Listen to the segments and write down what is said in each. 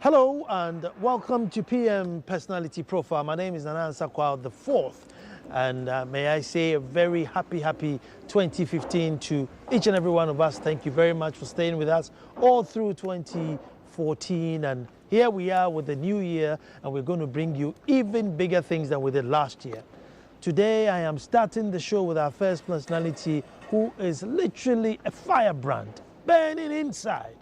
Hello and welcome to PM Personality Profile. My name is Nanan Sakwal the Fourth, and may I say a very happy 2015 to each and every one of us. Thank you very much for staying with us all through 2014, and here we are with the new year, and we're going to bring you even bigger things than we did last year. Today I am starting the show with our first personality, who is literally a firebrand burning inside.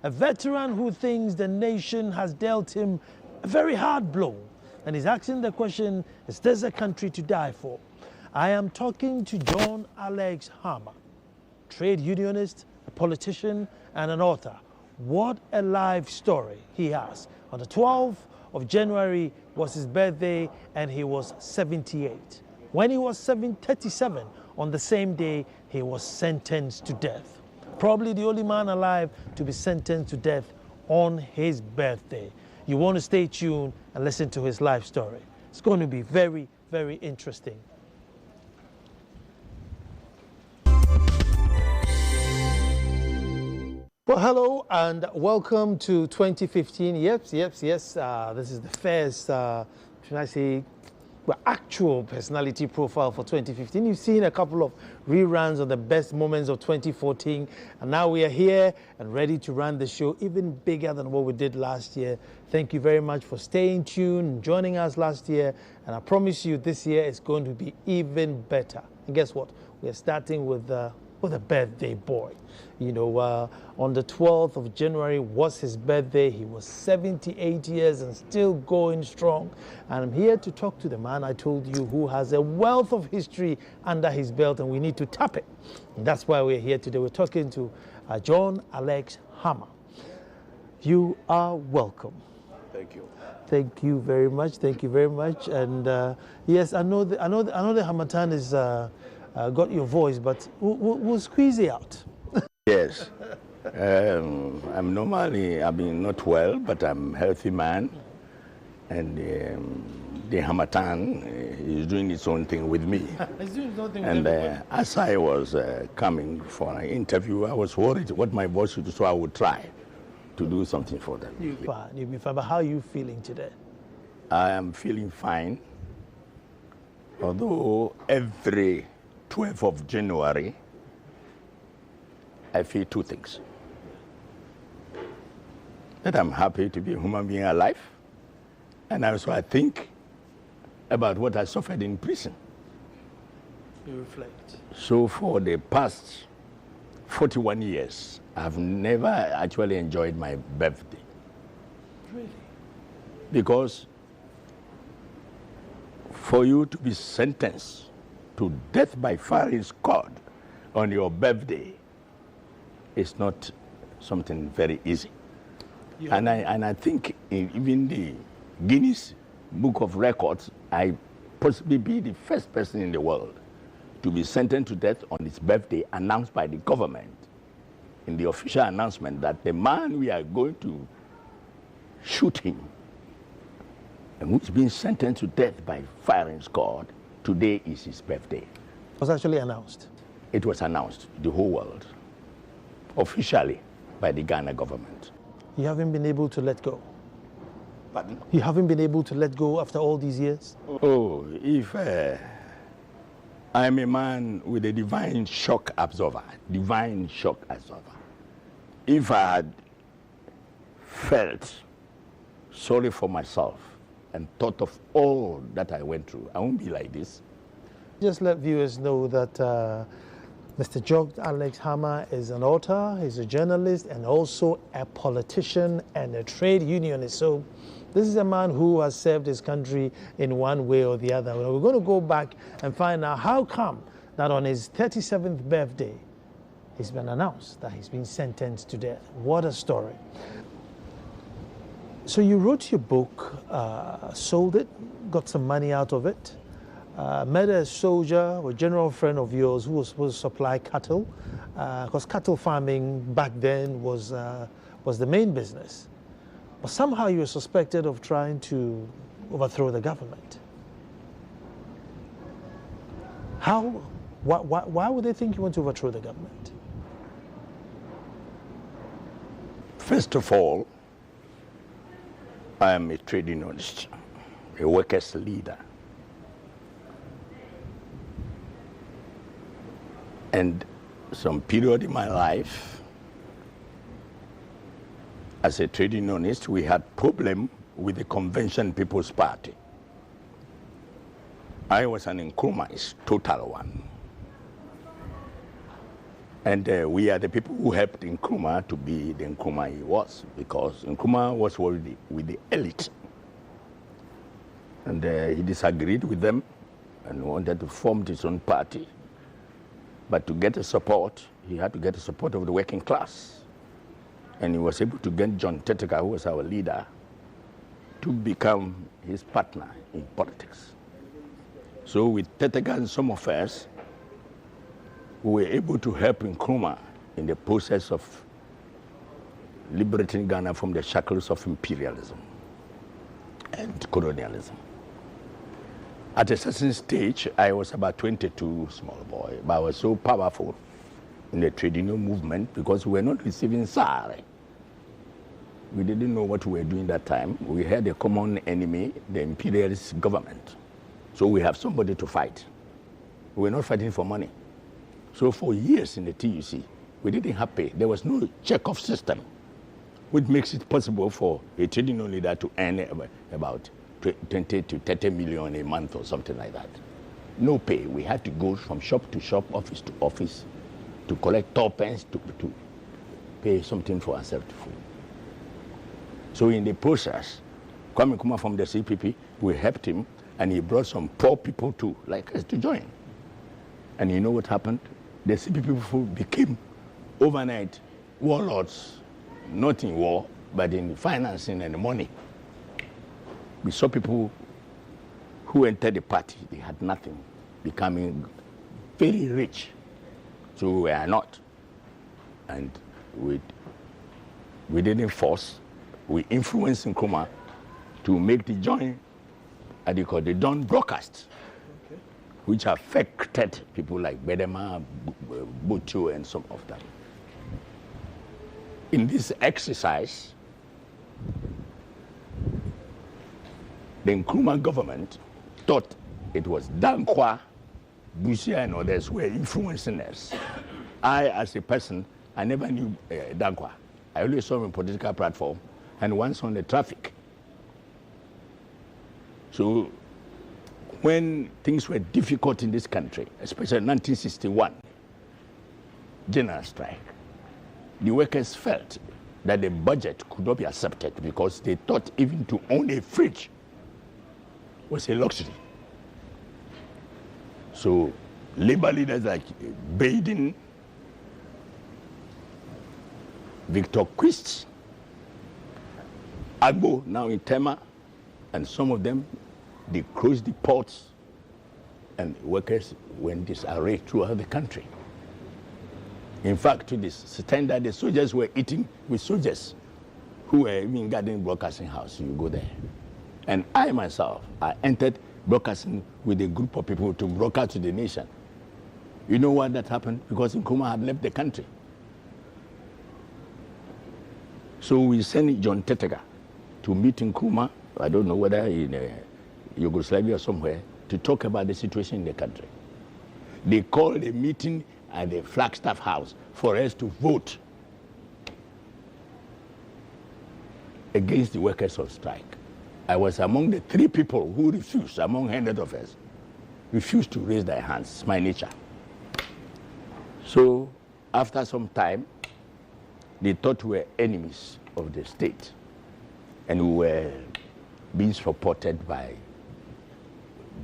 A veteran who thinks the nation has dealt him a very hard blow, and is asking the question, is this a country to die for? I am talking to John Alex Hammah, trade unionist, a politician, and an author. What a life story he has. On the 12th of January was his birthday, and he was 78. When he was 37, on the same day, he was sentenced to death. Probably the only man alive to be sentenced to death on his birthday. You want to stay tuned and listen to his life story. It's going to be very, very interesting. Well, hello and welcome to 2015. Yes. This is the first, should I say, actual personality profile for 2015. You've seen a couple of reruns of the best moments of 2014, and now we are here and ready to run the show even bigger than what we did last year. Thank you very much for staying tuned and joining us last year, and I promise you this year is going to be even better. And guess what? We're starting with a birthday boy. You know, on the 12th of January was his birthday. He was 78 years and still going strong. And I'm here to talk to the man I told you who has a wealth of history under his belt, and we need to tap it. And that's why we're here today. We're talking to John Alex Hammah. You are welcome. Thank you. Thank you very much. Thank you very much. And yes, I know the Hamatan is got your voice, but we'll squeeze it out. Yes. I'm normally, I've been not well, but I'm a healthy man. And the Hamatan is doing its own thing with me. It's doing its own thing and with everybody. As I was coming for an interview, I was worried what my voice would do, so I would try to do something for them. You'll be fine. But how are you feeling today? I am feeling fine, although every 12th of January, I feel two things. That I'm happy to be a human being alive, and also I think about what I suffered in prison. You reflect. So for the past 41 years, I've never actually enjoyed my birthday. Really? Because for you to be sentenced to death by firing squad on your birthday is not something very easy. Yeah. And I think even the Guinness Book of Records, I possibly be the first person in the world to be sentenced to death on his birthday, announced by the government in the official announcement that the man we are going to shoot him and who's been sentenced to death by firing squad, today is his birthday. It was actually announced? It was announced to the whole world, officially by the Ghana government. You haven't been able to let go? Pardon? You haven't been able to let go after all these years? Oh, if I'm a man with a divine shock absorber, if I had felt sorry for myself and thought of all that I went through, I won't be like this. Just let viewers know that Mr. John Alex Hammah is an author, he's a journalist, and also a politician and a trade unionist. So this is a man who has served his country in one way or the other. We're going to go back and find out how come that on his 37th birthday, it's been announced that he's been sentenced to death. What a story. So you wrote your book, sold it, got some money out of it, met a soldier or general friend of yours who was supposed to supply cattle, because cattle farming back then was the main business. But somehow you were suspected of trying to overthrow the government. Why would they think you want to overthrow the government? First of all, I am a trade unionist, a workers' leader. And some period in my life, as a trade unionist, we had problem with the Convention People's Party. I was an Nkrumahist, total one. And we are the people who helped Nkrumah to be the Nkrumah he was, because Nkrumah was already with the elite. And he disagreed with them and wanted to form his own party. But to get the support, he had to get the support of the working class. And he was able to get John Tetteka, who was our leader, to become his partner in politics. So with Tetteka and some of us, we were able to help Nkrumah in the process of liberating Ghana from the shackles of imperialism and colonialism. At a certain stage, I was about 22, small boy, but I was so powerful in the trade union movement because we were not receiving salary. We didn't know what we were doing that time. We had a common enemy, the imperialist government. So we have somebody to fight. We were not fighting for money. So for years in the TUC, we didn't have pay. There was no check-off system, which makes it possible for a trade union leader to earn about 20 to 30 million a month or something like that. No pay. We had to go from shop to shop, office to office, to collect tuppence to pay something for ourselves to food. So in the process, Kwame Nkrumah from the CPP, we helped him, and he brought some poor people too, like us, to join. And you know what happened? The CPP people became overnight warlords, not in war, but in financing and money. We saw people who entered the party, they had nothing, becoming very rich. So we are not. And we didn't force, we influenced Nkrumah to make the joint, as they call the Dawn broadcast, okay, which affected people like Bedema, Butu, and some of them. In this exercise, the Nkrumah government thought it was Dankwa, Busia, and others were influencing us. I, as a person, I never knew Dankwa. I only saw him on political platform and once on the traffic. So when things were difficult in this country, especially in 1961, general strike, the workers felt that the budget could not be accepted because they thought even to own a fridge was a luxury. So labor leaders like Baden, Victor Quist, Agbo, now in Tema, and some of them, they closed the ports, and workers went disarray throughout the country. In fact, to this extent that the soldiers were eating with soldiers who were even guarding broadcasting house. You go there. And I myself, I entered broadcasting with a group of people to broadcast to the nation. You know why that happened? Because Nkrumah had left the country. So we sent John Tetteka to meet Nkrumah, I don't know whether in Yugoslavia or somewhere, to talk about the situation in the country. They called a meeting at the Flagstaff House for us to vote against the workers on strike. I was among the 3 people who refused, among hundreds of us, refused to raise their hands. It's my nature. So after some time, they thought we were enemies of the state, and we were being supported by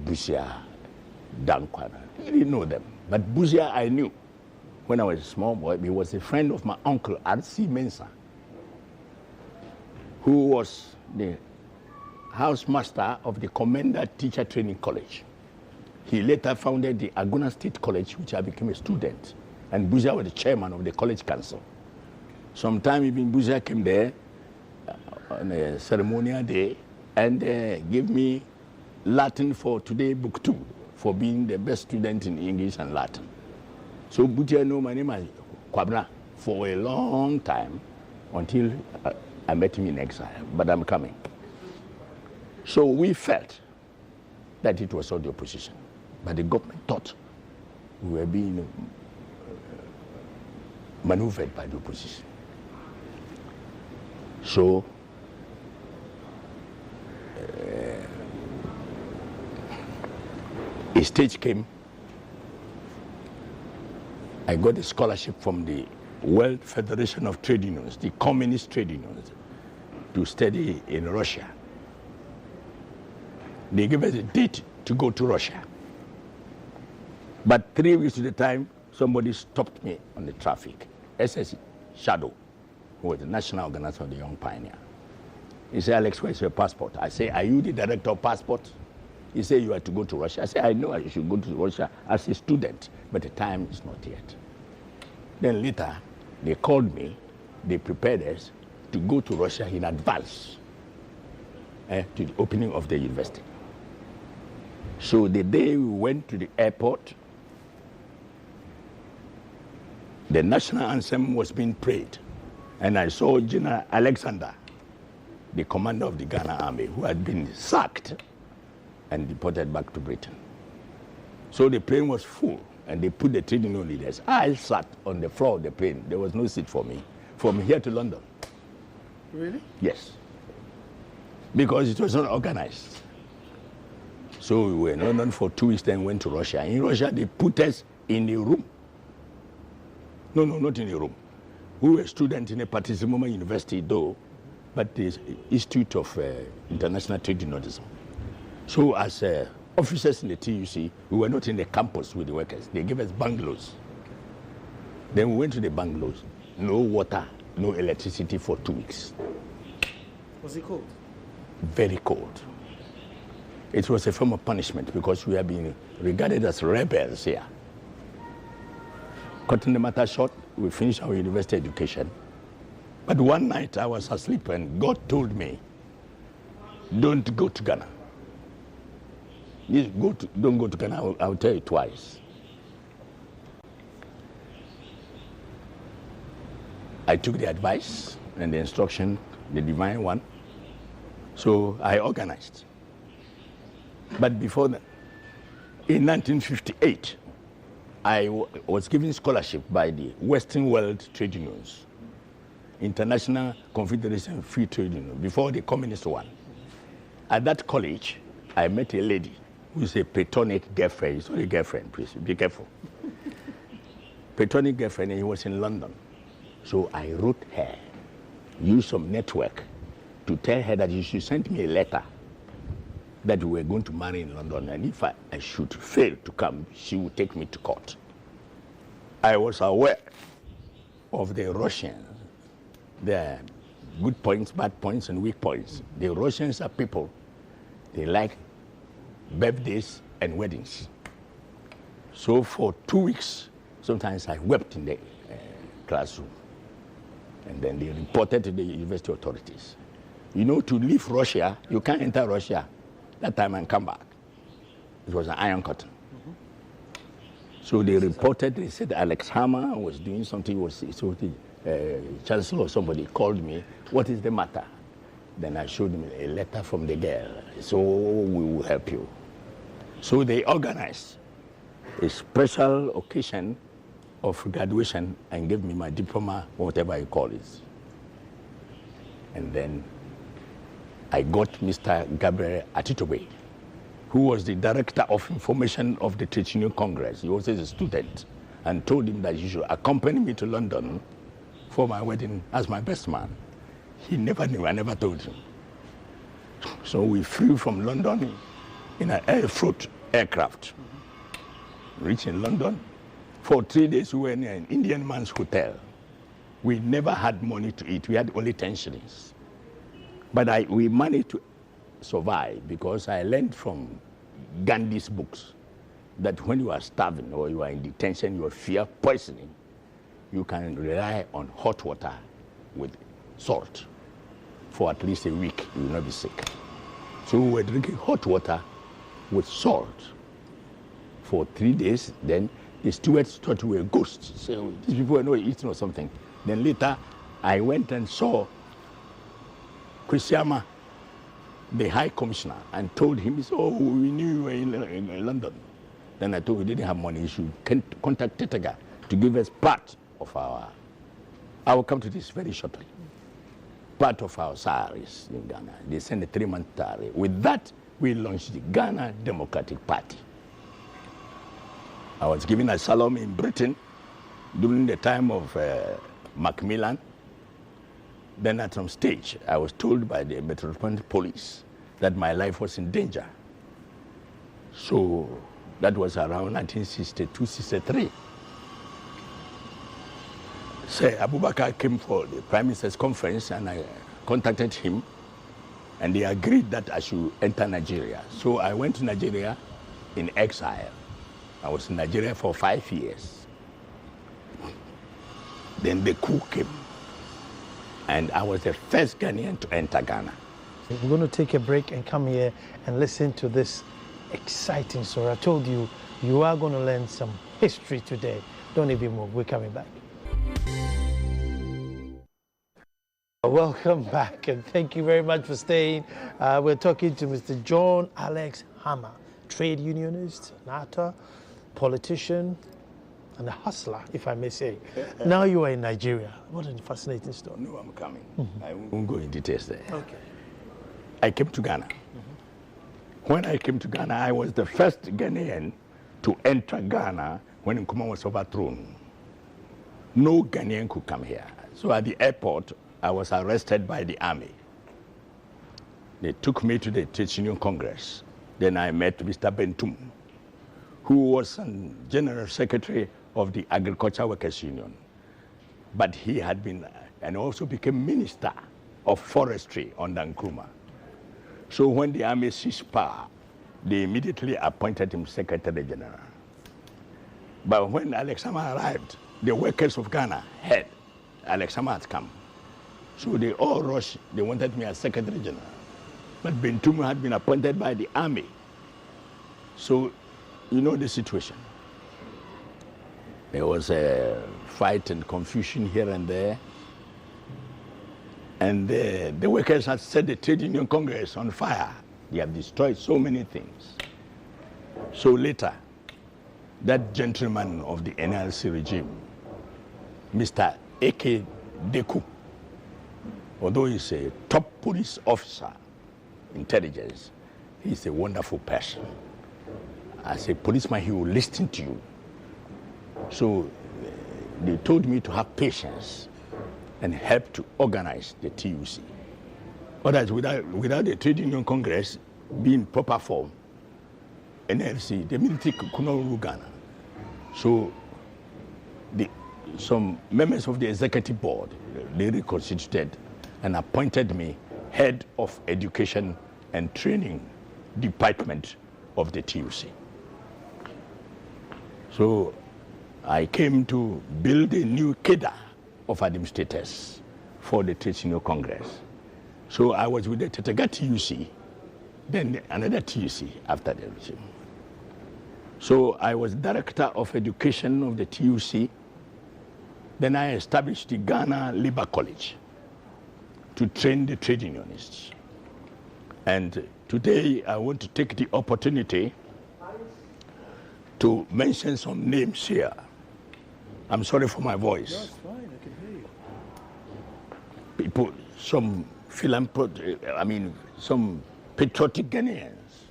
Busia, Dankwana. I didn't know them, but Busia I knew when I was a small boy. He was a friend of my uncle, R.C. Mensah, who was the housemaster of the Commander Teacher Training College. He later founded the Aguna State College, which I became a student, and Busia was the chairman of the college council. Sometime even Busia came there on a ceremonial day and gave me Latin for today, book 2, for being the best student in English and Latin. So Busia knew my name as Kwabna for a long time until I met him in exile, but I'm coming. So we felt that it was all the opposition, but the government thought we were being maneuvered by the opposition. So a stage came. I got a scholarship from the World Federation of Trade Unions, the Communist Trade Unions, to study in Russia. They gave us a date to go to Russia. But 3 weeks to the time, somebody stopped me on the traffic. SS Shadow, who was the national organizer of the Young Pioneer. He said, Alex, where's your passport? I say, are you the director of passport? He said, you are to go to Russia. I said, I know I should go to Russia as a student, but the time is not yet. Then later, they called me, they prepared us to go to Russia in advance to the opening of the university. So the day we went to the airport, the national anthem was being prayed, and I saw General Alexander, the commander of the Ghana army, who had been sacked and deported back to Britain. So the plane was full, and they put the trade union leaders. I sat on the floor of the plane. There was no seat for me, from here to London. Really? Yes. Because it was not organized. So we were in London for 2 weeks, then went to Russia. In Russia, they put us in a room. No, not in a room. We were students in a Participation University, though, but the Institute of International Trade Unionism. So as officers in the TUC, we were not in the campus with the workers. They gave us bungalows. Then we went to the bungalows. No water, no electricity for 2 weeks. Was it cold? Very cold. It was a form of punishment because we have been regarded as rebels here. Cutting the matter short, we finished our university education. But one night I was asleep and God told me, don't go to Ghana. Don't go to Ghana, I'll tell you twice. I took the advice and the instruction, the divine one. So I organized. But before that, in 1958, I was given scholarship by the Western World Trade Unions, International Confederation of Free Trade Union, before the communist one. At that college, I met a lady who is a platonic girlfriend. Sorry, girlfriend, please, be careful. Platonic girlfriend, and he was in London. So I wrote her, used some network to tell her that she should send me a letter that we were going to marry in London, and if I should fail to come, she would take me to court. I was aware of the Russians, their good points, bad points, and weak points. The Russians are people, they like birthdays and weddings. So for 2 weeks, sometimes I wept in the classroom. And then they reported to the university authorities. You know, to leave Russia, you can't enter Russia that time and come back. It was an iron curtain. So they reported, they said Alex Hammah was doing something, so the chancellor or somebody called me, what is the matter? Then I showed him a letter from the girl, so we will help you. So they organized a special occasion of graduation and gave me my diploma, whatever you call it. And then I got Mr. Gabriel Atitobe, who was the director of information of the Trade Union Congress. He was a student, and told him that he should accompany me to London for my wedding as my best man. He never knew, I never told him. So we flew from London in an airfloat aircraft. Reached in London. For 3 days we were in an Indian man's hotel. We never had money to eat, we had only 10 shillings. But we managed to survive because I learned from Gandhi's books that when you are starving or you are in detention, you fear poisoning, you can rely on hot water with salt. For at least a week, you will not be sick. So we were drinking hot water with salt for 3 days. Then the stewards thought we were ghosts. So these people were not eating or something. Then later, I went and saw Chris Hammah the High Commissioner and told him, he said, oh, we knew you were in London. Then I told him we didn't have money. He should contact Tetega to give us part of our... I will come to this very shortly. Part of our salaries in Ghana. They sent a 3-month salary. With that, we launched the Ghana Democratic Party. I was given asylum in Britain during the time of Macmillan. Then at some stage, I was told by the Metropolitan Police that my life was in danger. So that was around 1962-63. So Abubakar came for the Prime Minister's conference and I contacted him and they agreed that I should enter Nigeria. So I went to Nigeria in exile. I was in Nigeria for 5 years. Then the coup came and I was the first Ghanaian to enter Ghana. We're going to take a break and come here and listen to this exciting story. I told you, you are going to learn some history today. Don't even move. We're coming back. Welcome back and thank you very much for staying. We're talking to Mr. John Alex Hammah, trade unionist, an actor, politician, and a hustler, if I may say. Now you are in Nigeria. What a fascinating story. No, I'm coming. I won't go in details there. Okay. I came to Ghana. When I came to Ghana, I was the first Ghanaian to enter Ghana when Nkrumah was overthrown. No Ghanaian could come here. So at the airport, I was arrested by the army. They took me to the Trade Union Congress. Then I met Mr. Bentum, who was General Secretary of the Agriculture Workers Union. But he had been, and also became Minister of Forestry under Nkrumah. So when the army seized power, they immediately appointed him Secretary General. But when Alex Hammah arrived, the workers of Ghana heard Alex Hammah had come. So they all rushed, they wanted me as Secretary General. But Bentum had been appointed by the army. So you know the situation. There was a fight and confusion here and there. And the workers had set the Trade Union Congress on fire. They have destroyed so many things. So later, that gentleman of the NLC regime, Mr. A.K. Deku, although he's a top police officer, intelligence, he's a wonderful person. As a policeman, he will listen to you. So they told me to have patience and help to organize the TUC. Otherwise, without the Trade Union Congress being in proper form, NLC, the military could not rule Ghana. So some members of the executive board, they reconstituted and appointed me head of education and training department of the TUC. So I came to build a new cadre of administrators for the Trade Union Congress. So I was with the Tetega TUC, then another TUC after the regime. So I was director of education of the TUC. Then I established the Ghana Labour College to train the trade unionists. And today I want to take the opportunity to mention some names here. I'm sorry for my voice. That's fine, I can hear you. People, some some patriotic Ghanaians,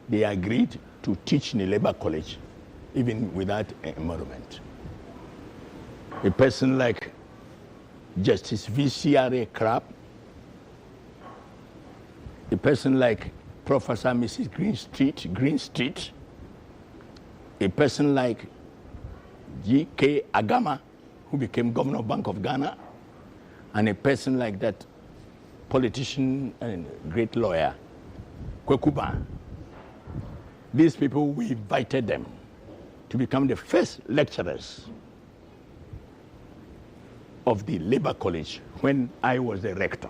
they agreed to teach in the Labour College even without emolument. A person like Justice V.C.R.A. Crab, a person like Professor Mrs. Greenstreet, a person like G.K. Agama, who became Governor of Bank of Ghana, and a person like that politician and great lawyer, Kwekuba. These people, we invited them to become the first lecturers of the Labour College when I was the rector.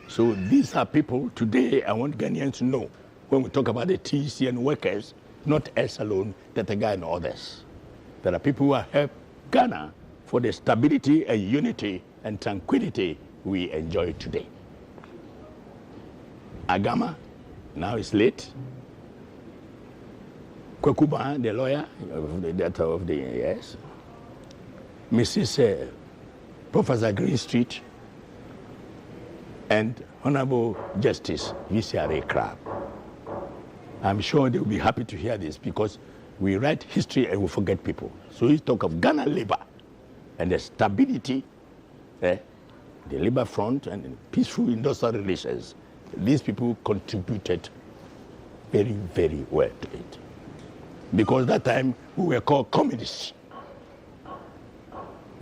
So these are people, today I want Ghanaians to know, when we talk about the TC and workers, not us alone, Tetega and others. There are people who have helped Ghana for the stability and unity and tranquility we enjoy today. Agama, now is late. Kwekuba, the lawyer of the death of the yes. Mrs. Professor Greenstreet, and Honorable Justice V.C.R.A. Crab. I'm sure they will be happy to hear this because we write history and we forget people. So we talk of Ghana labor and the stability, the labor front and peaceful industrial relations. These people contributed very, very well to it. Because that time we were called communists.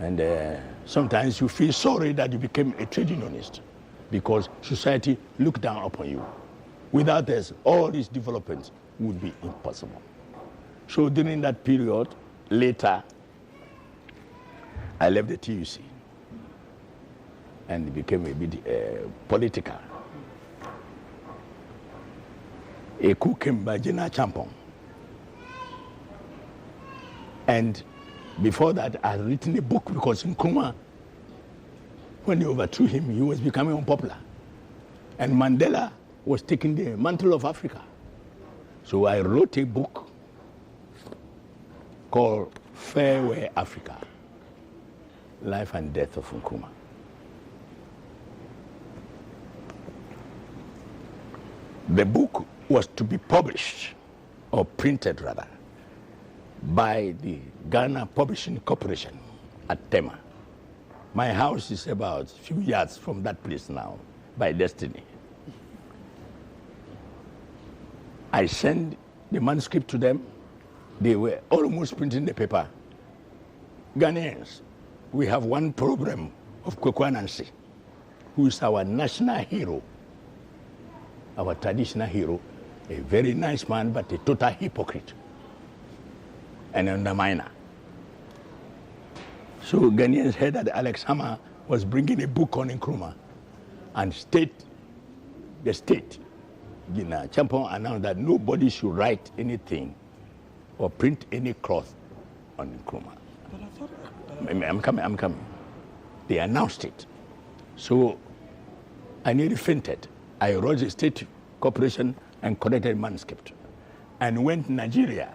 And sometimes you feel sorry that you became a trade unionist because society looked down upon you. Without us, all these developments would be impossible. So during that period, later, I left the TUC and became a bit political. A coup came by General Champong. And before that, I had written a book because Nkrumah, when they overthrew him, he was becoming unpopular. And Mandela was taking the mantle of Africa. So I wrote a book called Farewell Africa, Life and Death of Nkrumah. The book was to be published, or printed rather, by the Ghana Publishing Corporation at Tema. My house is about a few yards from that place now, by destiny. I sent the manuscript to them. They were almost printing the paper. Ghanaians, we have one problem of Kweku Anansi, who is our national hero, our traditional hero, a very nice man, but a total hypocrite and underminer. So Ghanaians heard that Alex Hammah was bringing a book on Nkrumah, and the state, Champon announced that nobody should write anything or print any cloth on Nkrumah. But I thought... I'm coming. They announced it. So I nearly fainted. I wrote the state corporation and corrected manuscript and went to Nigeria.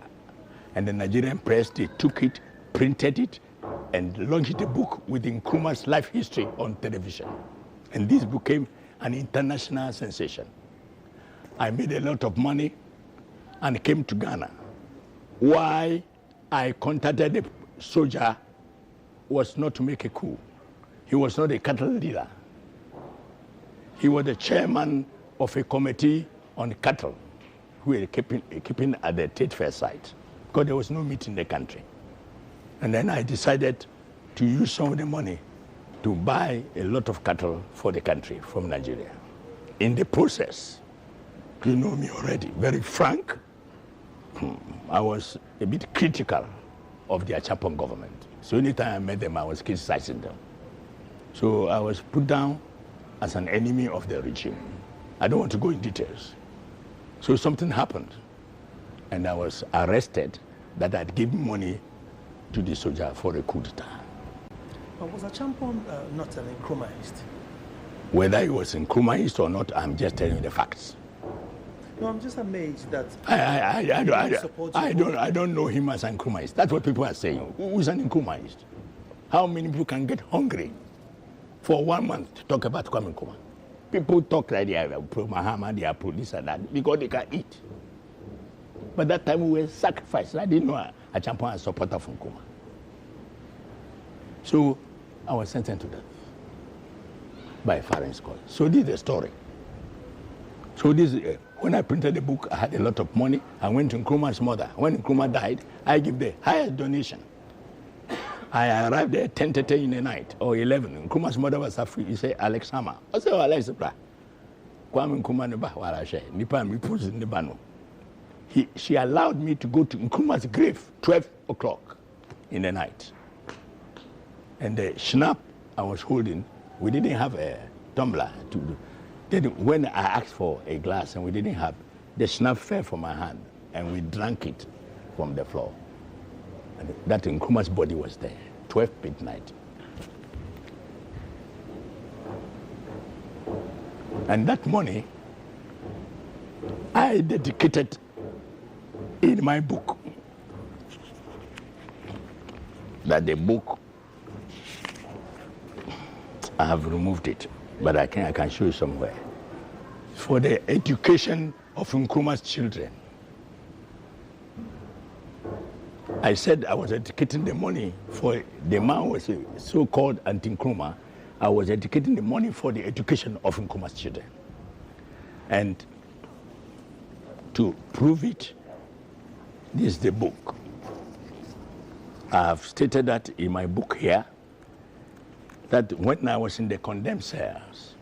And the Nigerian press, they took it, printed it, and launched a book with Nkrumah's life history on television. And this became an international sensation. I made a lot of money and came to Ghana. Why I contacted the soldier was not to make a coup. He was not a cattle leader. He was the chairman of a committee on cattle who were keeping at the Tate Fair site because there was no meat in the country. And then I decided to use some of the money to buy a lot of cattle for the country from Nigeria. In the process, you know me already, very frank, I was a bit critical of the Champong government. So anytime I met them, I was criticizing them. So I was put down as an enemy of the regime. I don't want to go in details. So something happened, and I was arrested that I'd given money to the soldier for a coup d'etat. But was Champong not an Nkrumahist? Whether he was Nkrumahist or not, I'm just telling you the facts. No, I'm just amazed that I don't know him as an Nkrumahist. That's what people are saying. Who's an Nkrumahist? How many people can get hungry for 1 month to talk about Kwame Nkrumah? People talk like they are pro-Hammah, they are pro-this and that, because they can eat. But that time we were sacrificed. I didn't know Champong was a supporter of Nkrumah. So I was sentenced to death by a foreign scholar. So this is the story. So this, when I printed the book, I had a lot of money. I went to Nkrumah's mother. When Nkrumah died, I gave the highest donation. I arrived there 10:30 in the night, or 11. Nkrumah's mother was afraid. He said, Alex Hammah. I said, Alex, Kwame Nkrumah neba warashe. Nipa mi put in the bano. She allowed me to go to Nkrumah's grave 12 o'clock in the night. And the schnapp I was holding, we didn't have a tumbler to do. Then when I asked for a glass and we didn't have, the schnapp fell from my hand and we drank it from the floor. And that Nkrumah's body was there, 12 midnight. And that money I dedicated in my book that the book, I have removed it, but I can show you somewhere, for the education of Nkrumah's children. I said I was educating the money for the man was a so-called anti-Nkrumah. I was educating the money for the education of Nkrumah's children. And to prove it, this is the book. I have stated that in my book here, that when I was in the condemned cells,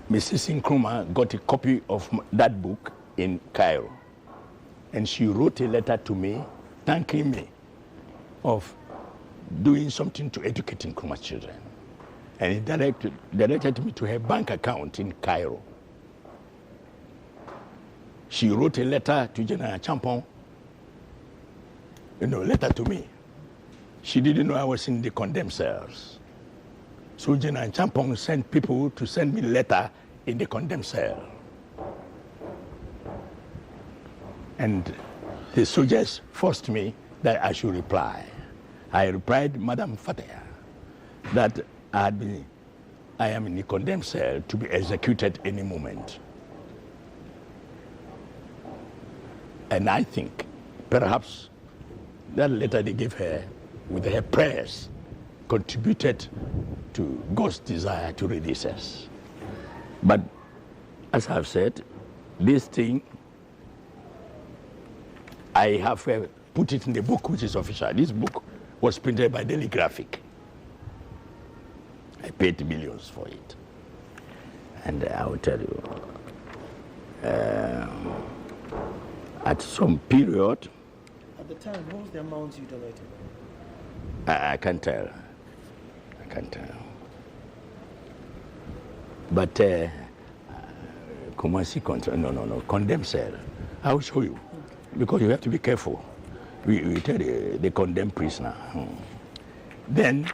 Mrs. Nkrumah got a copy of that book in Cairo. And she wrote a letter to me, thanking me of doing something to educate Nkrumah's children. And it directed me to her bank account in Cairo. She wrote a letter to General Champong, letter to me. She didn't know I was in the condemned cells. So General Champong sent people to send me a letter in the condemned cell. And the soldiers forced me that I should reply. I replied, Madam Fatah, that I am in the condemned cell to be executed any moment. And I think perhaps that letter they gave her with her prayers contributed to God's desire to release us. But as I've said, this thing, I have put it in the book, which is official. This book was printed by Daily Graphic. I paid millions for it. And I will tell you, at some period... At the time, what was the amount you donated? I can't tell. I can't tell. But condemned cell. I will show you. Because you have to be careful. We tell the condemned prisoner. Then,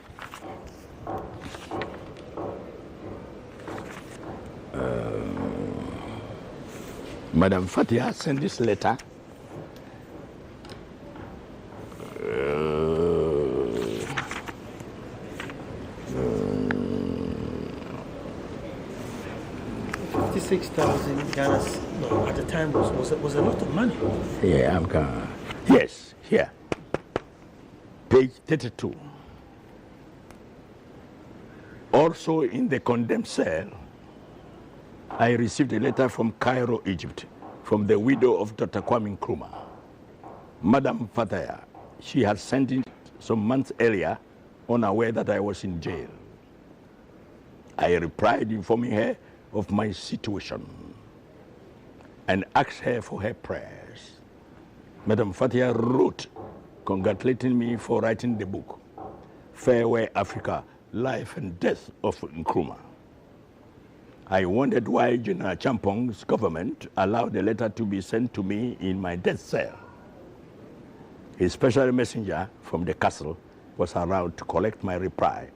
Madam Fatia sent this letter. $56,000 Ghana's, no, at the time was a lot of money. Yeah, I'm gonna. Yes, here. Page 32. Also in the condemned cell, I received a letter from Cairo, Egypt, from the widow of Dr. Kwame Nkrumah. Madam Fataya, she had sent it some months earlier, unaware that I was in jail. I replied informing her of my situation and asked her for her prayers. Madam Fatia wrote, congratulating me for writing the book, Farewell Africa, Life and Death of Nkrumah. I wondered why General Champong's government allowed the letter to be sent to me in my death cell. A special messenger from the castle was allowed to collect my reply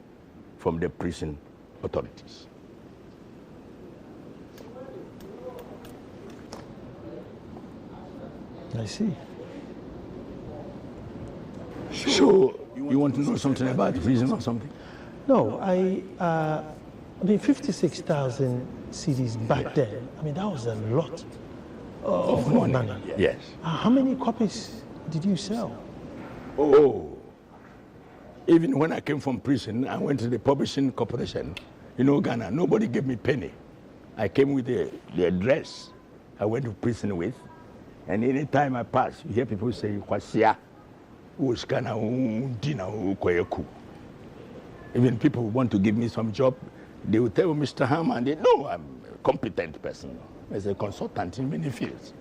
from the prison authorities. I see. So, you want to know something about prison or something? No, I mean, 56,000 CDs back then, I mean, that was a lot of money. Yes. How many copies did you sell? Oh, even when I came from prison, I went to the publishing corporation. Ghana, nobody gave me a penny. I came with the address I went to prison with. And any time I pass, you hear people say, Kwasia, Uskana, Dina, Ukweku. Even people want to give me some job, they will tell Mr. Hammah, and they know I'm a competent person as a consultant in many fields.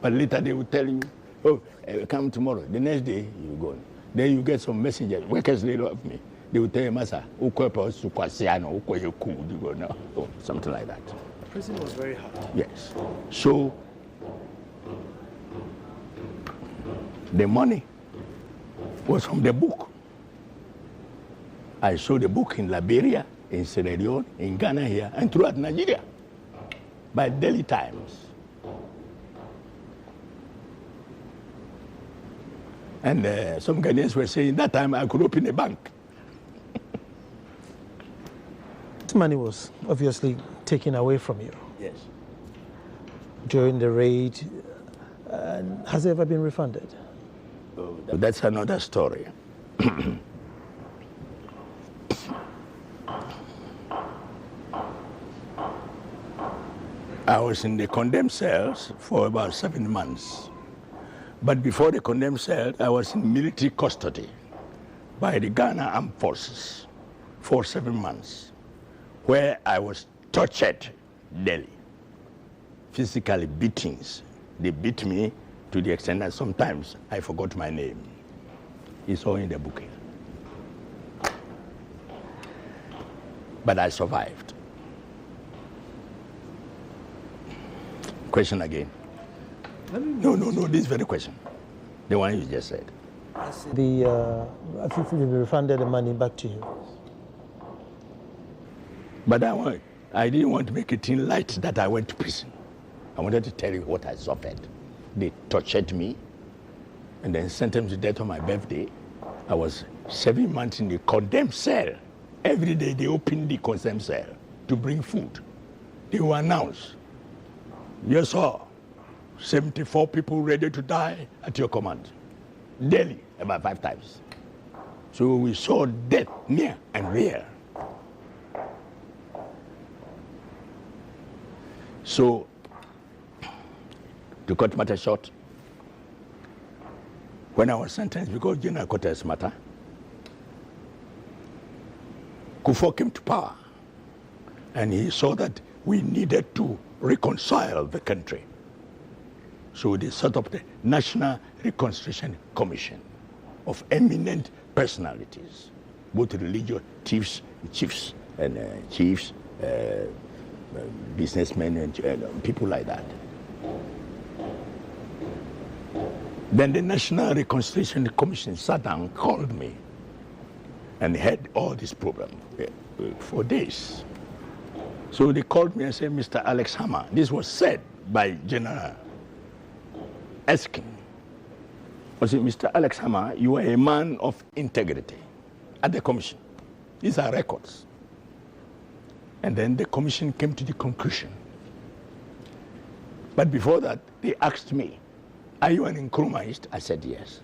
But later they will tell you, oh, come tomorrow. The next day, you go. Then you get some messengers, workers, they love me. They will tell you, Masa, Ukwepa, Ukwasiano, Ukweku, you go now, or something like that. Prison was very hard. Yes. So, the money was from the book. I saw the book in Liberia, in Sierra Leone, in Ghana here, and throughout Nigeria. by Delhi Times. And some Ghanaians were saying that time I could open a bank. This money was obviously taken away from you. Yes. During the raid. Has it ever been refunded? Oh, that's another story. I was in the condemned cells for about 7 months. But before the condemned cell, I was in military custody by the Ghana Armed Forces for 7 months, where I was tortured daily. Physically beatings. They beat me to the extent that sometimes I forgot my name. It's all in the book here. But I survived. Question again. No, this very question. The one you just said. I think we refunded the money back to you. But I didn't want to make it in light that I went to prison. I wanted to tell you what I suffered. They tortured me and then sentenced to death on my birthday. I was 7 months in the condemned cell. Every day they opened the condemned cell to bring food. They will announce, you saw 74 people ready to die at your command. Daily, about 5 times. So we saw death near and rare. So, to cut matter short, when I was sentenced, because general quarters matter, Kufuor came to power, and he saw that we needed to reconcile the country. So they set up the National Reconciliation Commission of eminent personalities, both religious chiefs, businessmen, and people like that. Then the National Reconciliation Commission sat down, called me, and had all this problem for days. So they called me and said, Mr. Alex Hammah, this was said by General Eskin. I said, Mr. Alex Hammah, you are a man of integrity at the commission. These are records. And then the commission came to the conclusion. But before that, they asked me, are you an Nkrumahist? I said, yes.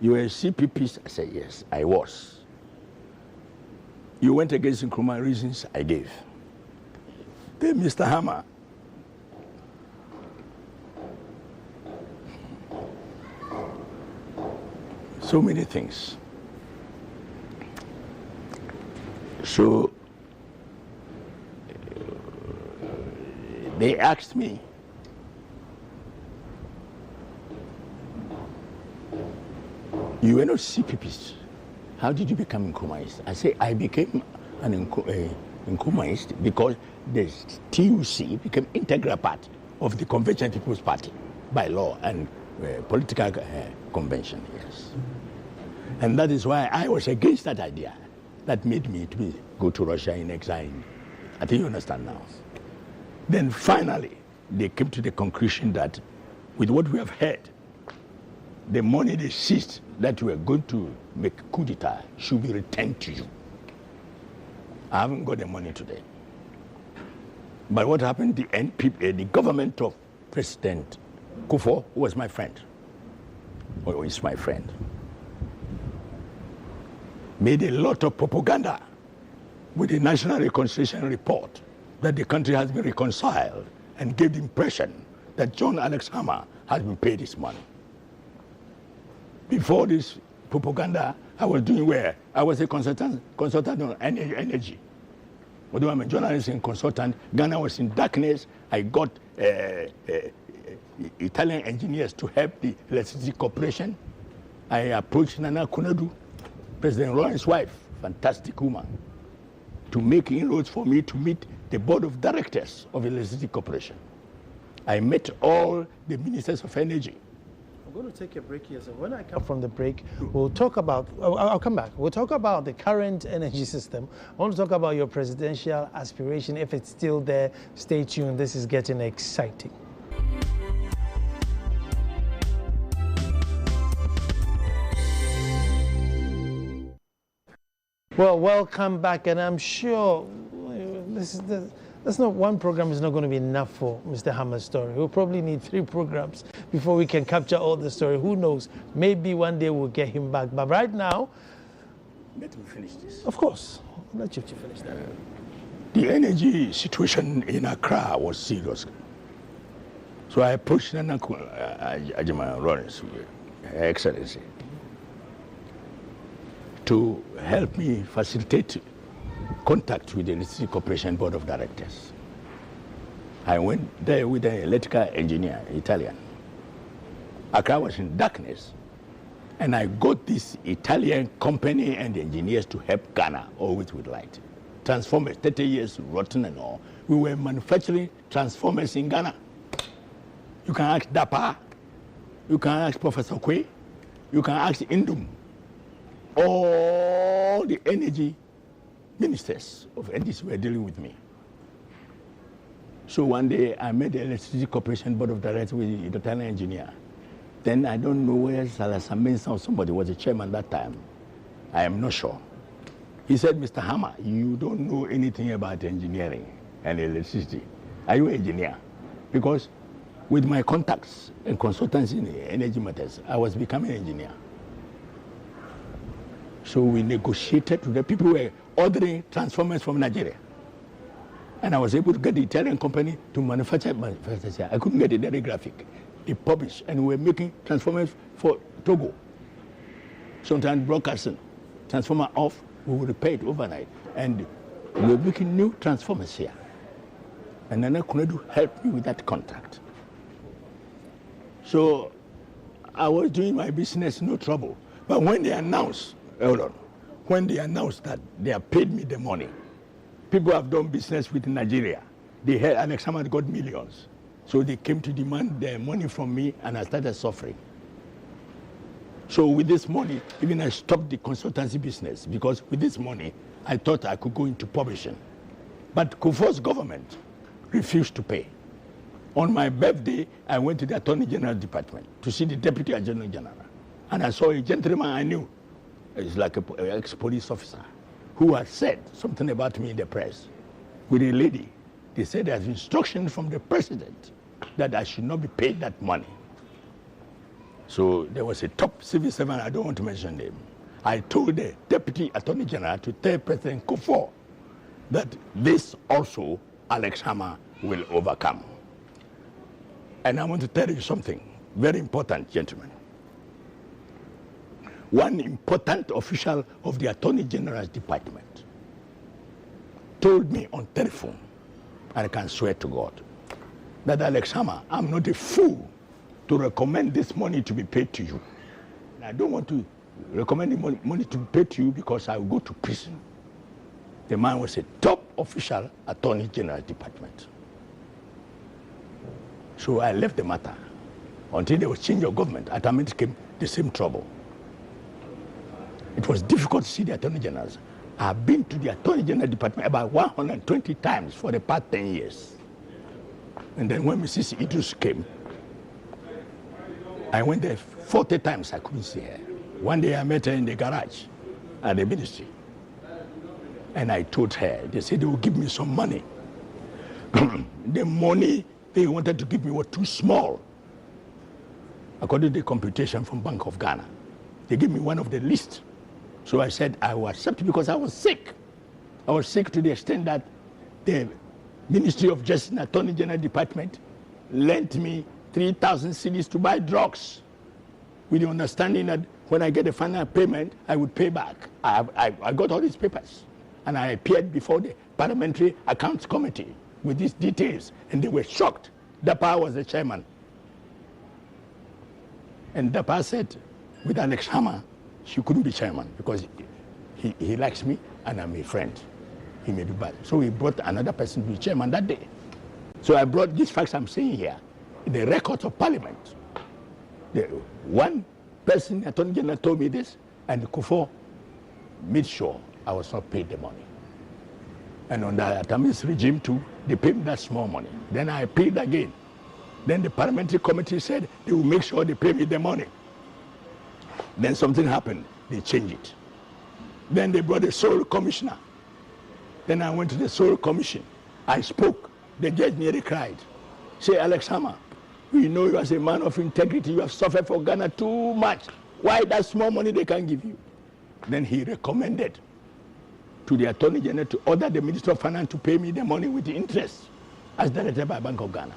You were a CPPist? I said, yes, I was. You went against Nkrumah, reasons I gave. Then Mr. Hammah, so many things. So they asked me, you were not CPPist. How did you become Nkrumahist? I say I became an Nkrumahist because the TUC became integral part of the Convention People's Party by law and political convention, yes. And that is why I was against that idea. That made me to go to Russia in exile. I think you understand now. Then finally, they came to the conclusion that with what we have heard, the money they seized that we were going to make coup d'etat should be returned to you. I haven't got the money today. But what happened, the government of President Kufuor, who was my friend, or is my friend, made a lot of propaganda with the National Reconciliation Report that the country has been reconciled and gave the impression that John Alex Hammah has been paid his money. Before this propaganda, I was doing where? I was a consultant on energy. Although I'm a journalist and consultant, Ghana was in darkness. I got Italian engineers to help the electricity corporation. I approached Nana Konadu, President Lawrence's wife, fantastic woman, to make inroads for me to meet the board of directors of the electricity corporation. I met all the ministers of energy. going to take a break here. So when I come from the break, we'll talk about, I'll come back. We'll talk about the current energy system. I want to talk about your presidential aspiration. If it's still there, stay tuned. This is getting exciting. Well, welcome back, and I'm sure that's not one program is not going to be enough for Mr. Hammah's story. We'll probably need 3 programs before we can capture all the story. Who knows? Maybe one day we'll get him back. But right now, let me finish this. Of course, I'll let you finish that. The energy situation in Accra was serious. So I approached Nana Ajima Lawrence, Her Excellency, to help me facilitate contact with the Electricity Corporation Board of Directors. I went there with an electrical engineer, Italian. Accra was in darkness, and I got this Italian company and engineers to help Ghana always with light. Transformers, 30 years rotten and all. We were manufacturing transformers in Ghana. You can ask Dapa, you can ask Professor Kwe, you can ask Indum. All the energy ministers of NDC were dealing with me. So one day I met the Electricity Corporation Board of Directors with the Italian engineer. Then I don't know where Salazar Mensah or somebody was the chairman that time. I am not sure. He said, Mr. Hammah, you don't know anything about engineering and electricity. Are you an engineer? Because with my contacts and consultants in energy matters, I was becoming an engineer. So we negotiated with the people who were ordering transformers from Nigeria. And I was able to get the Italian company to manufacture. I couldn't get the graphic. They published, and we were making transformers for Togo. Sometimes broadcasting, transformer off, we would repair it overnight. And we were making new transformers here. And Nana Kunedu helped me with that contract. So I was doing my business, no trouble. But when they announced, hold on, when they announced that they have paid me the money, people have done business with Nigeria. They had Alex Hammah got millions. So they came to demand their money from me, and I started suffering. So with this money, even I stopped the consultancy business, because with this money, I thought I could go into publishing. But Kufuor's government refused to pay. On my birthday, I went to the Attorney General Department to see the Deputy Attorney General. And I saw a gentleman I knew. He's like an ex-police officer who had said something about me in the press with a lady. They said there's instruction from the president that I should not be paid that money. So there was a top civil servant, I don't want to mention him. I told the Deputy Attorney General to tell President Kufuor that this also Alex Hammah will overcome. And I want to tell you something very important, gentlemen. One important official of the Attorney General's department told me on telephone, and I can swear to God, that Alex Hammah, I'm not a fool to recommend this money to be paid to you. And I don't want to recommend the money to be paid to you because I will go to prison. The man was a top official Attorney General department. So I left the matter until there was change of government. At Ahmed came the same trouble. It was difficult to see the Attorney Generals. I've been to the Attorney General Department about 120 times for the past 10 years. And then when Mrs. Idris came, I went there 40 times, I couldn't see her. One day I met her in the garage at the ministry. And I told her, they said they would give me some money. The money they wanted to give me was too small, according to the computation from Bank of Ghana. They gave me one of the least. So I said I will accept because I was sick. I was sick to the extent that the Ministry of Justice and Attorney General Department lent me 3,000 cedis to buy drugs, with the understanding that when I get the final payment, I would pay back. I got all these papers, and I appeared before the Parliamentary Accounts Committee with these details, and they were shocked. Dapa was the chairman. And Dapa said, with Alex Hammah, she couldn't be chairman because he likes me and I'm a friend. He may be bad. So he brought another person to be chairman that day. So I brought these facts I'm saying here in the records of Parliament. One person, Attorney General, told me this, and Kufuor made sure I was not paid the money. And on the Atamis regime too, they paid me that small money. Then I paid again. Then the parliamentary committee said they will make sure they pay me the money. Then something happened, they changed it. Then they brought the sole commissioner. Then I went to the sole commission. I spoke. The judge nearly cried. Say, Alex Hammah, we know you as a man of integrity. You have suffered for Ghana too much. Why that small money they can't give you? Then he recommended to the Attorney General to order the Minister of Finance to pay me the money with the interest as directed by Bank of Ghana.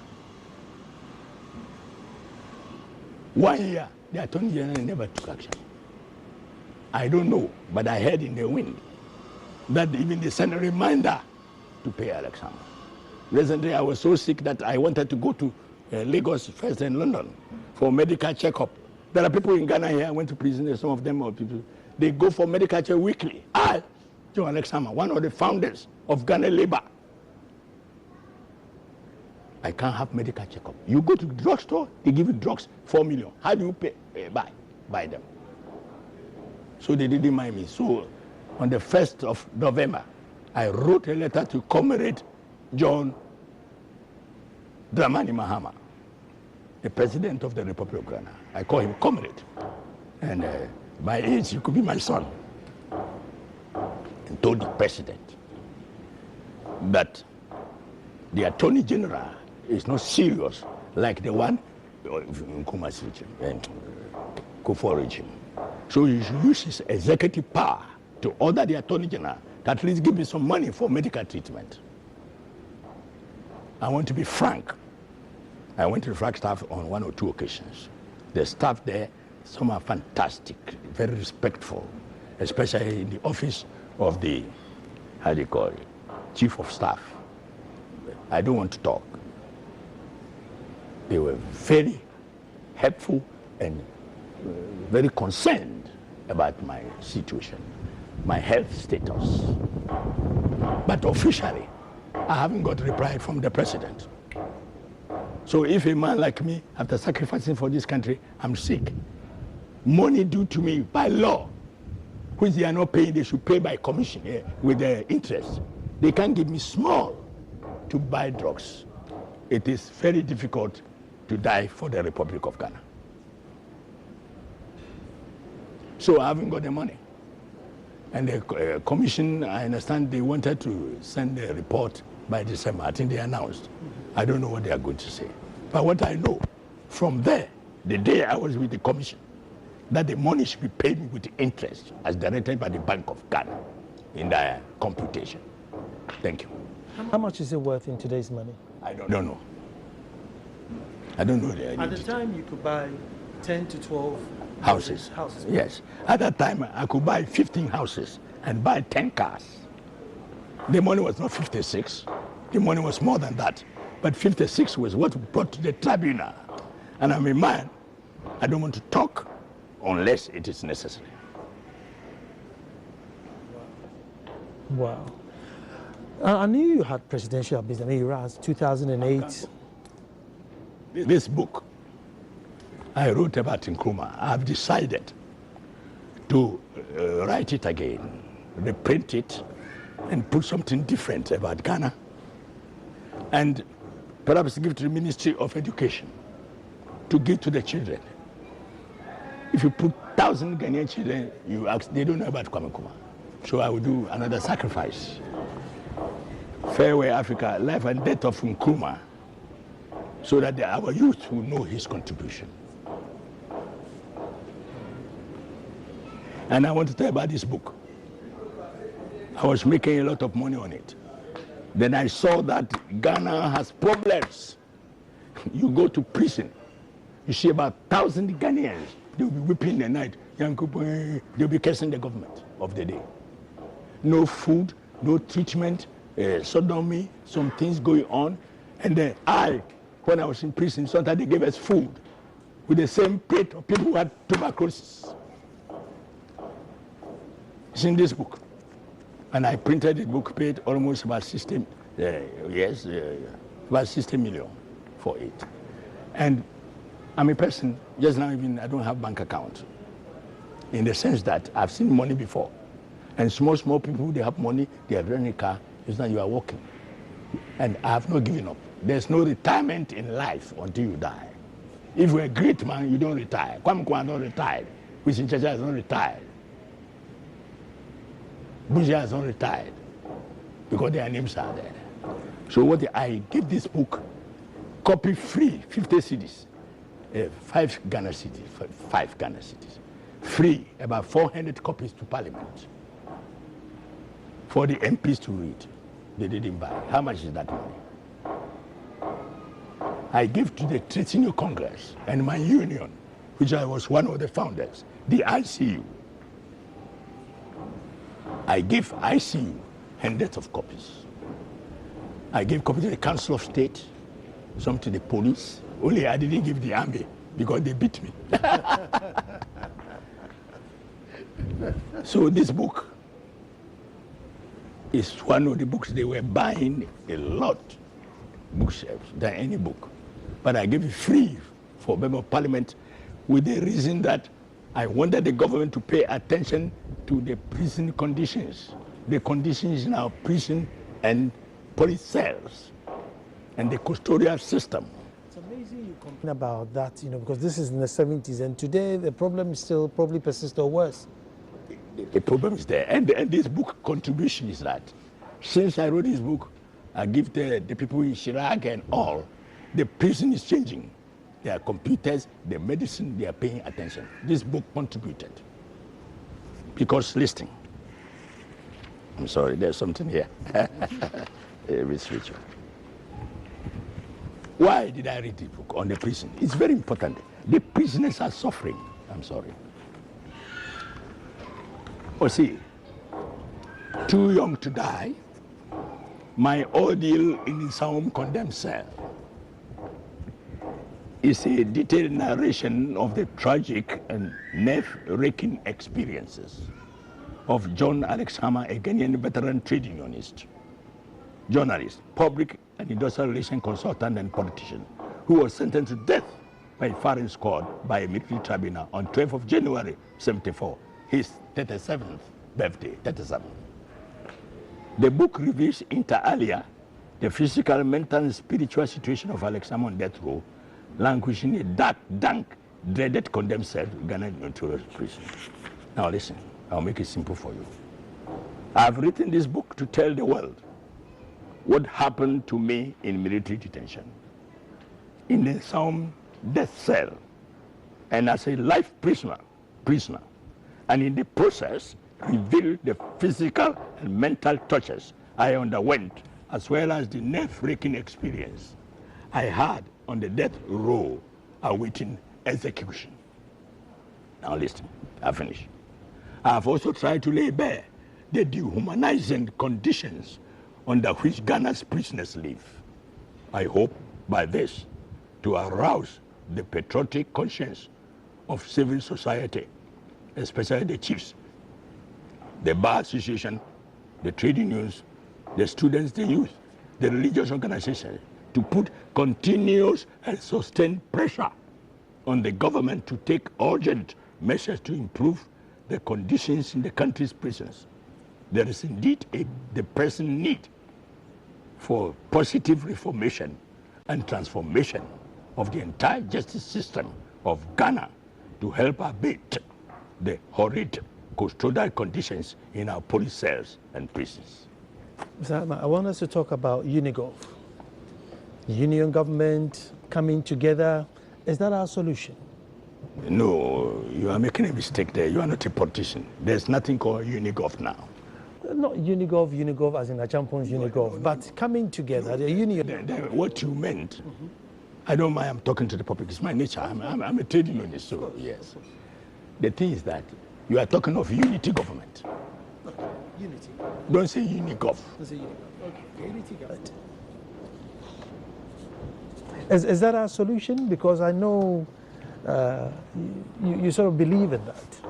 1 year, the Attorney General never took action. I don't know, but I heard in the wind that even they sent a reminder to pay Alex Hammah. Recently, I was so sick that I wanted to go to Lagos first and London for medical checkup. There are people in Ghana here, I went to prison, some of them are people, they go for medical check weekly. John Alex Hammah, one of the founders of Ghana Labour. I can't have medical checkup. You go to the drugstore, they give you drugs, 4 million. How do you pay? Buy them. So they didn't mind me. So on the 1st of November, I wrote a letter to Comrade John Dramani Mahama, the President of the Republic of Ghana. I call him Comrade. And by age, he could be my son. And told the President that the Attorney General is not serious like the one in Nkrumah's regime and Kufuor regime. So he should use his executive power to order the Attorney General to at least give me some money for medical treatment. I want to be frank. I went to the Flagstaff on 1 or 2 occasions. The staff there, some are fantastic, very respectful, especially in the office of the, how do you call it, Chief of Staff. I don't want to talk. They were very helpful and very concerned about my situation, my health status. But officially, I haven't got a reply from the President. So if a man like me, after sacrificing for this country, I'm sick, money due to me by law, which they are not paying, they should pay by commission with the interest. They can't give me small to buy drugs. It is very difficult to die for the Republic of Ghana. So I haven't got the money. And the commission, I understand they wanted to send a report by December. I think they announced. I don't know what they are going to say. But what I know, from there, the day I was with the commission, that the money should be paid with interest as directed by the Bank of Ghana in their computation. Thank you. How much is it worth in today's money? I don't know. I don't know. At the time, you could buy 10 to 12 houses. Yes. At that time, I could buy 15 houses and buy 10 cars. The money was not 56. The money was more than that. But 56 was what brought to the tribunal. And I'm a man. I don't want to talk unless it is necessary. Wow. I knew you had presidential ambitions. I mean, you ran 2008. This book I wrote about Nkrumah, I've decided to write it again, reprint it, and put something different about Ghana, and perhaps give to the Ministry of Education to give to the children. If you put 1,000 Ghanaian children, you ask, they don't know about Kwame Nkrumah. So I will do another sacrifice. Farewell Africa, Life and Death of Nkrumah, so that our youth will know his contribution. And I want to tell you about this book. I was making a lot of money on it. Then I saw that Ghana has problems. You go to prison, you see about 1,000 Ghanaians, they'll be weeping the night. They'll be cursing the government of the day. No food, no treatment, sodomy, some things going on. And then when I was in prison, sometimes they gave us food with the same plate of people who had tuberculosis. It's in this book. And I printed the book, paid almost about 60 million for it. And I'm a person, just now even I don't have bank account. In the sense that I've seen money before. And small people, they have money, they are driving a car, it's not you are working. And I have not given up. There's no retirement in life until you die. If you're a great man, you don't retire. Kwame not retired. Winston Churchill is not retired. Busia is not retired. Because their names are there. So what I give this book, copy free, 50 CDs, 5 Ghana cities, 5 Ghana cities. Free, about 400 copies to Parliament for the MPs to read. They didn't buy. How much is that money? I give to the Senior Congress and my union, which I was one of the founders, the ICU. I give ICU hundreds of copies. I gave copies to the Council of State, some to the police. Only I didn't give the army because they beat me. So this book is one of the books they were buying a lot, bookshelves, than any book. But I gave it free for Member of Parliament with the reason that I wanted the government to pay attention to the prison conditions. The conditions in our prison and police cells and the custodial system. It's amazing you complain about that, because this is in the 70s and today the problem still probably persists or worse. The problem is there. And this book contribution is that since I wrote this book, I give the people in Chirac and all, the prison is changing. Their computers, their medicine, they are paying attention. This book contributed. Because listening. I'm sorry, there's something here. Miss Rachel. Why did I read this book on the prison? It's very important. The prisoners are suffering. I'm sorry. Oh, see, too young to die, my ordeal in some condemned cell is a detailed narration of the tragic and nerve-wracking experiences of John Alex Hammah, a Ghanaian veteran trade unionist, journalist, public and industrial relations consultant and politician, who was sentenced to death by firing squad by a military tribunal on 12th of January, 1974. His 37th birthday, 37. The book reveals inter alia the physical, mental, and spiritual situation of Alex Hammah on death row, languishing in a dark, dank, dreaded, condemned cell in Ghana Notorious Prison. Now listen, I'll make it simple for you. I've written this book to tell the world what happened to me in military detention, in the some death cell, and as a life prisoner. And in the process, reveal the physical and mental tortures I underwent, as well as the nerve-wracking experience I had on the death row awaiting execution. Now listen, I finish. I have also tried to lay bare the dehumanizing conditions under which Ghana's prisoners live. I hope by this to arouse the patriotic conscience of civil society, especially the chiefs, the bar association, the trade unions, the students, the youth, the religious organizations, to put continuous and sustained pressure on the government to take urgent measures to improve the conditions in the country's prisons. There is indeed the pressing need for positive reformation and transformation of the entire justice system of Ghana to help abate the horrid custodial conditions in our police cells and prisons. Mr. Hammah, I want us to talk about UniGov. Union government coming together. Is that our solution? No, you are making a mistake there. You are not a politician. There's nothing called UniGov now. Not UniGov as in Achampon's UniGov, but coming together, the union. What you meant, I don't mind, I'm talking to the public. It's my nature. I'm a trade unionist, so yes. The thing is that you are talking of unity government. Okay. Unity. Don't say UniGov. Don't say UniGov. Okay. Unity government. Is that our solution? Because I know you sort of believe in that.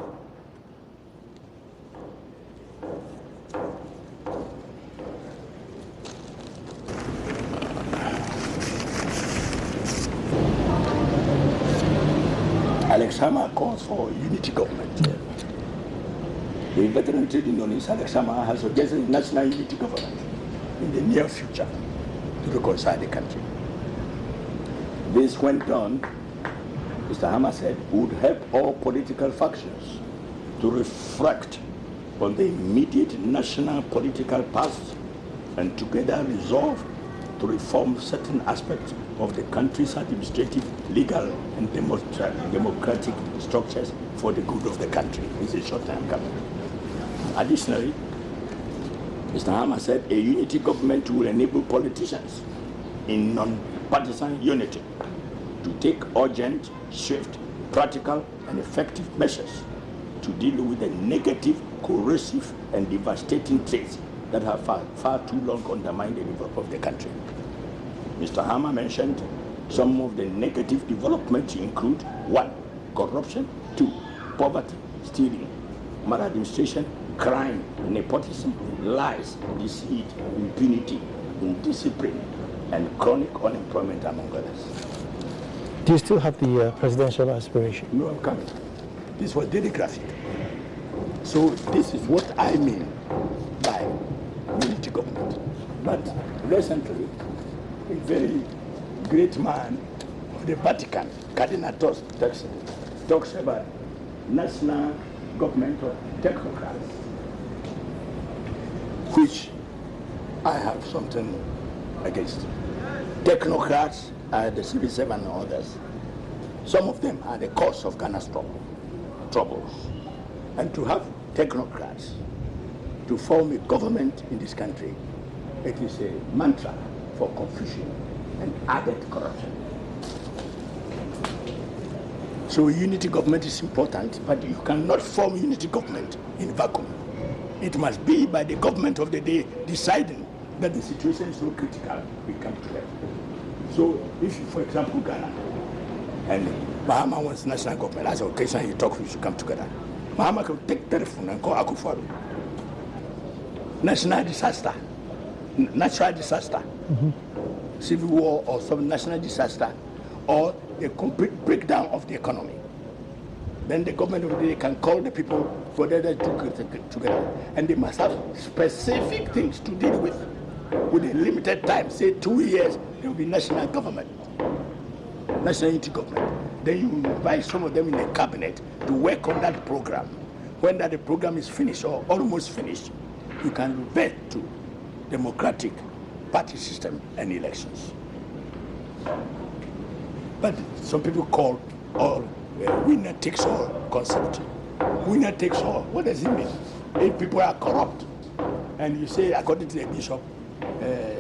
Hammah calls for unity government. Yeah. The veteran trade unionist Hammah has suggested national unity government in the near future to reconcile the country. This, when done, Mr. Hammah said, would help all political factions to reflect on the immediate national political past and together resolve to reform certain aspects of the country's administrative, legal, and democratic structures for the good of the country. It's a short time coming. Additionally, Mr. Hammah said a unity government will enable politicians in non-partisan unity to take urgent, swift, practical, and effective measures to deal with the negative, corrosive, and devastating traits that have far too long undermined the development of the country. Mr. Hammah mentioned some of the negative developments include 1. Corruption, 2. Poverty, stealing, maladministration, crime, nepotism, lies, deceit, impunity, indiscipline, and chronic unemployment, among others. Do you still have the presidential aspiration? No, I'm coming. This was daily graphic. So this is what I mean by unity government. But recently, a very great man of the Vatican, Cardinal talks about national government of technocrats, which I have something against. Technocrats are the civil servants and others. Some of them are the cause of Ghana's troubles. And to have technocrats to form a government in this country, it is a mantra for confusion and added corruption. So unity government is important, but you cannot form unity government in vacuum. It must be by the government of the day deciding that the situation is so critical, we come together. So if you, for example, Ghana, and Hammah wants national government, as an occasion you talk, we should come together. Hammah can take telephone and call Akufo-Addo. National disaster, natural disaster, civil war or some national disaster, or a complete breakdown of the economy. Then the government of the day can call the people for them to get together, and they must have specific things to deal with a limited time. Say 2 years, there will be national government, national unity government. Then you invite some of them in the cabinet to work on that program. When that program is finished or almost finished, you can revert to democratic party system and elections. But some people call all winner takes all concept. Winner takes all. What does it mean? If people are corrupt, and you say, according to the bishop,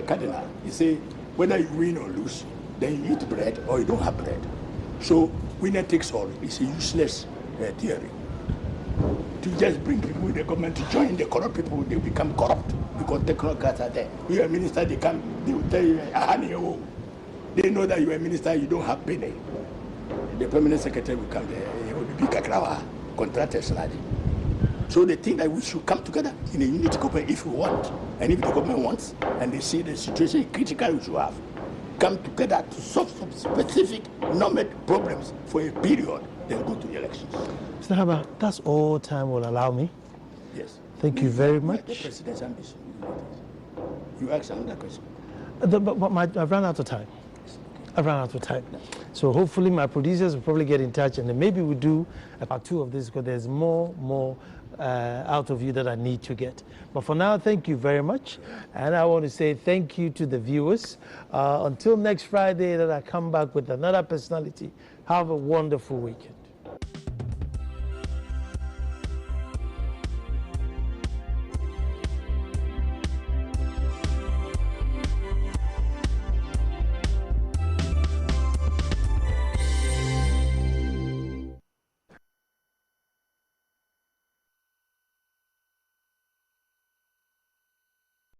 Cardinal, you say, whether you win or lose, then you eat bread or you don't have bread. So winner takes all is a useless theory. To just bring people in the government to join the corrupt people, they become corrupt because technocrats are there. You are a minister, they will tell you, they know that you are a minister, you don't have penny. The permanent secretary will come there, he will be Kakrawa, contractors. So they think that we should come together in a unity government if we want. And if the government wants, and they see the situation is critical, we should have come together to solve some specific normal problems for a period, then go to the elections. Mr. Hammah, that's all time will allow me. Yes. Thank you very much. The president's ambition. You asked another question. I've run out of time. I've run out of time. So hopefully my producers will probably get in touch, and then maybe we'll do a part 2 of this, because there's more out of you that I need to get. But for now, thank you very much. And I want to say thank you to the viewers. Until next Friday that I come back with another personality, have a wonderful weekend.